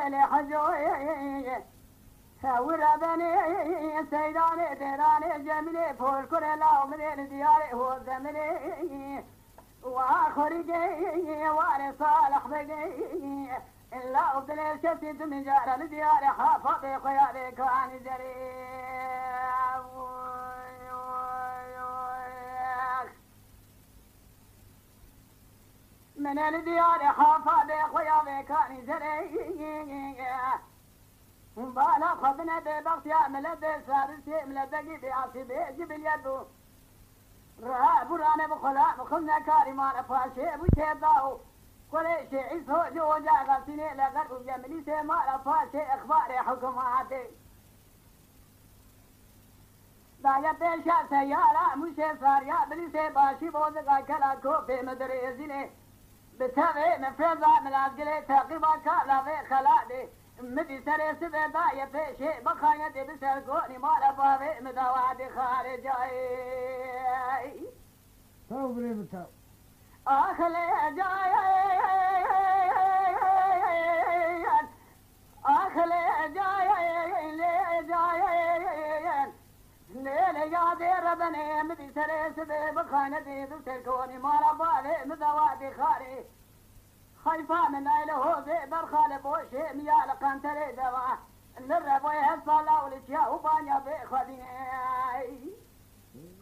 ليلي حجوي ورا بني سيداني ديراني جميلي فول كرلا ومن دياري هو زمني واخر جاي وانا صالح بقي الا ابن شتت من جار الديار حافظ خيالي كان جري من الديار حافظ خيالي كان جري بالا خدنا ببغت يا ملد سارسي ملدقي بعصي بيجي باليدو رهاب رانا بخلا بخلنا كارمان فاشي بشيطاو كل شيء يسوع جوجا غسيني لغرب جملي سما فاشي اخبار حكوماتي دايا بيشا سيارة مشي ساريا بلي باشي بوزقا كلا كوبي مدريزيني بتابي مفرزا ملازقلي تاقيبا كالا في خلادي مدي سري سبي دايا بيشي بخايا دي بسرقوني مالا بابي مدوادي خارجاي تو بري بتاو أخلي جاي أخلي جاي لي جاي ليلي يا دير بني مدي سري سبي بخايا دي بسرقوني مالا بابي مدوادي خارجاي خايفة من عيله ذي برخال بوشي ميال قنتري دوا للربو يهصلا ولشيا وبانيا بخدي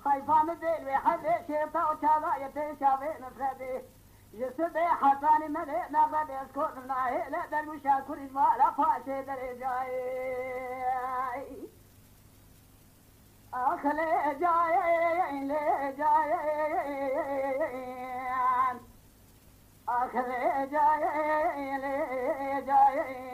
خايفة من ذي الوحد شيطة وشاذا يتشا في مفردي جسدي حساني ملي نغد يسكت الناهي لا دروشا كريز ولا فاشي درجاي أخلي جاي لي جاي آخر جاي لي جاي